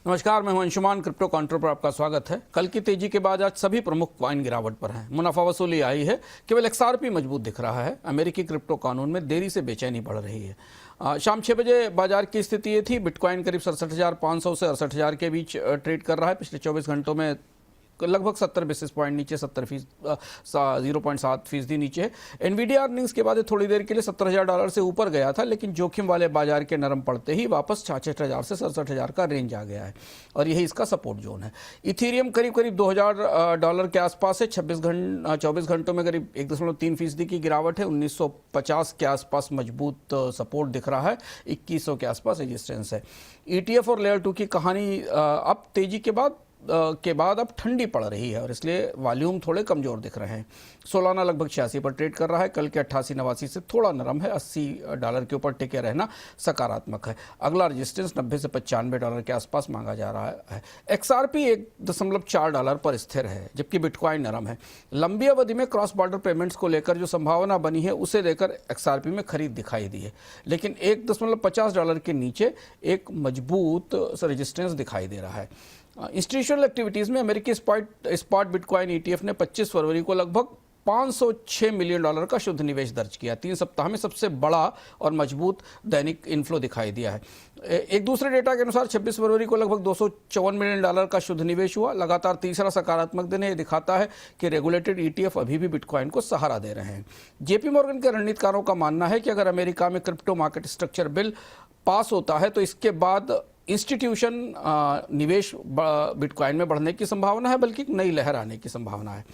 नमस्कार, मैं हूं अंशुमान। क्रिप्टो काउंटर पर आपका स्वागत है। कल की तेजी के बाद आज सभी प्रमुख कॉइन गिरावट पर हैं। मुनाफा वसूली आई है, केवल XRP मजबूत दिख रहा है। अमेरिकी क्रिप्टो कानून में देरी से बेचैनी बढ़ रही है। शाम 6 बजे बाजार की स्थिति ये थी। बिटकॉइन करीब 67,500 से 68,000 के बीच ट्रेड कर रहा है। पिछले 24 घंटों में लगभग 70 बेसिस पॉइंट नीचे, 0.7% नीचे है। एनवीडिया अर्निंग्स के बाद थोड़ी देर के लिए $70,000 से ऊपर गया था, लेकिन जोखिम वाले बाजार के नरम पड़ते ही वापस 66,000 से 67,000 का रेंज आ गया है और यही इसका सपोर्ट जोन है। इथीरियम करीब $2,000 के आसपास है। 24 घंटों में करीब 1.3% की गिरावट है। 1950 के आसपास मजबूत सपोर्ट दिख रहा है। 2100 के आसपास रेजिस्टेंस है। ETF और लेयर 2 की कहानी अब तेजी के बाद अब ठंडी पड़ रही है और इसलिए वॉल्यूम थोड़े कमजोर दिख रहे हैं। सोलाना लगभग 86 पर ट्रेड कर रहा है। कल के 88-89 से थोड़ा नरम है। $80 के ऊपर टिके रहना सकारात्मक है। अगला रेजिस्टेंस 90 से $95 के आसपास मांगा जा रहा है। XRP $1.4 पर स्थिर है, जबकि बिटकॉइन नरम है। लंबी अवधि में क्रॉस बॉर्डर पेमेंट्स को लेकर जो संभावना बनी है, उसे लेकर XRP में खरीद दिखाई दी है, लेकिन $1.50 के नीचे एक मजबूत रेजिस्टेंस दिखाई दे रहा है। इंस्टीट्यूशनल एक्टिविटीज़ में अमेरिकी स्पॉट बिटकॉइन ETF ने 25 फरवरी को लगभग $506 मिलियन का शुद्ध निवेश दर्ज किया। 3 सप्ताह में सबसे बड़ा और मजबूत दैनिक इनफ्लो दिखाई दिया है। एक दूसरे डेटा के अनुसार 26 फरवरी को लगभग $254 मिलियन का शुद्ध निवेश हुआ। लगातार तीसरा सकारात्मक दिन है। ये दिखाता है कि रेगुलेटेड ETF अभी भी बिटकॉइन को सहारा दे रहे हैं। JP मॉर्गन के रणनीतिकारों का मानना है कि अगर अमेरिका में crypto market structure bill pass होता है तो इसके बाद इंस्टीट्यूशन निवेश बिटकॉइन में बढ़ने की संभावना है, बल्कि एक नई लहर आने की संभावना है।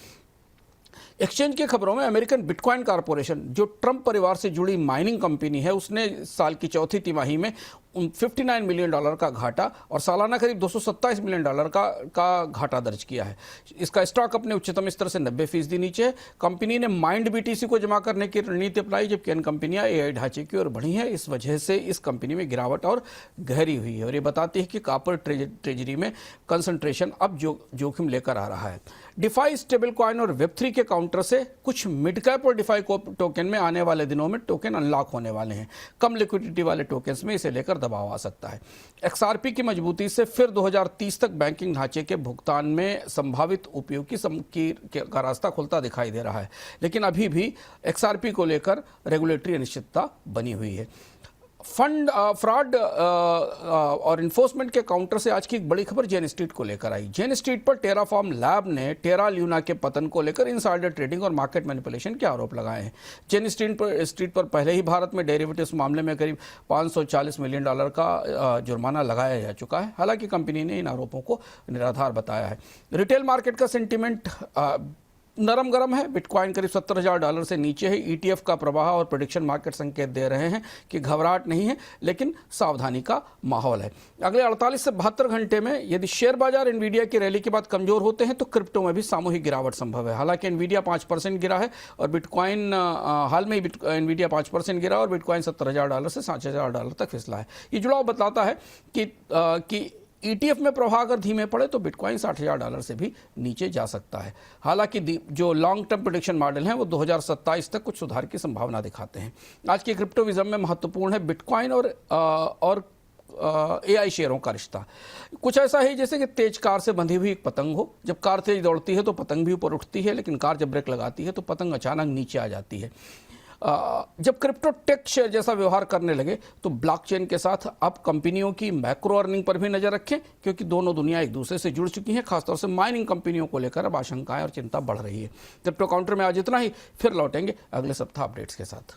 एक्सचेंज की खबरों में अमेरिकन बिटकॉइन कॉरपोरेशन, जो ट्रंप परिवार से जुड़ी माइनिंग कंपनी है, उसने साल की चौथी तिमाही में $59 मिलियन का घाटा और सालाना करीब $227 मिलियन का घाटा दर्ज किया है। इसका स्टॉक अपने उच्चतम स्तर से 90% नीचे है। कंपनी ने माइंड BTC को जमा करने की रणनीति अपनाई, जबकि अन्य कंपनियां AI ढांचे की ओर बढ़ी हैं। इस वजह से इस कंपनी में गिरावट और गहरी हुई है और ये बताती है कि कॉपर ट्रेजरी में कंसंट्रेशन अब जोखिम लेकर आ रहा है। डिफाई स्टेबल कॉइन और Web3 के काउंटर से कुछ मिड कैप और डिफाई टोकन में आने वाले दिनों में टोकन अनलॉक होने वाले हैं। कम लिक्विडिटी वाले टोकन्स में इसे लेकर दबाव आ सकता है। XRP की मजबूती से फिर 2030 तक बैंकिंग ढांचे के भुगतान में संभावित उपयोग का रास्ता खुलता दिखाई दे रहा है, लेकिन अभी भी XRP को लेकर रेगुलेटरी अनिश्चितता बनी हुई है। फंड फ्रॉड और इन्फोर्समेंट के काउंटर से आज की एक बड़ी खबर जेन स्ट्रीट को लेकर आई। जेन स्ट्रीट पर टेराफॉर्म लैब ने टेरा ल्यूना के पतन को लेकर इनसाइडर ट्रेडिंग और मार्केट मैनिपुलेशन के आरोप लगाए हैं। जेन स्ट्रीट पर पहले ही भारत में डेरिवेटिव्स मामले में करीब $540 मिलियन का जुर्माना लगाया जा चुका है। हालांकि कंपनी ने इन आरोपों को निराधार बताया है। रिटेल मार्केट का सेंटिमेंट नरम गरम है। बिटकॉइन करीब $70,000 से नीचे है। ETF का प्रवाह और प्रेडिक्शन मार्केट संकेत दे रहे हैं कि घबराहट नहीं है, लेकिन सावधानी का माहौल है। अगले 48 से 72 घंटे में यदि शेयर बाजार एनवीडिया की रैली के बाद कमजोर होते हैं तो क्रिप्टो में भी सामूहिक गिरावट संभव है। हालांकि एनवीडिया 5% गिरा है और बिटकॉइन हाल में एनवीडिया 5% गिरा और बिटकॉइन $70,000 से $60,000 तक फिसला है। ये जुड़ाव बताता है कि ETF में प्रवाह अगर धीमे पड़े तो बिटकॉइन $60,000 से भी नीचे जा सकता है। हालांकि जो लॉन्ग टर्म प्रेडिक्शन मॉडल हैं वो 2027 तक कुछ सुधार की संभावना दिखाते हैं। आज की क्रिप्टोविज्म में महत्वपूर्ण है बिटकॉइन और AI शेयरों का रिश्ता। कुछ ऐसा है जैसे कि तेज कार से बंधी हुई एक पतंग हो। जब कार तेज दौड़ती है तो पतंग भी ऊपर उठती है, लेकिन कार जब ब्रेक लगाती है तो पतंग अचानक नीचे आ जाती है। जब क्रिप्टो टेक शेयर जैसा व्यवहार करने लगे तो ब्लॉकचेन के साथ अब कंपनियों की मैक्रो अर्निंग पर भी नजर रखें, क्योंकि दोनों दुनिया एक दूसरे से जुड़ चुकी हैं। खासतौर से माइनिंग कंपनियों को लेकर अब आशंकाएं और चिंता बढ़ रही है। क्रिप्टो काउंटर में आज इतना ही। फिर लौटेंगे अगले सप्ताह अपडेट्स के साथ।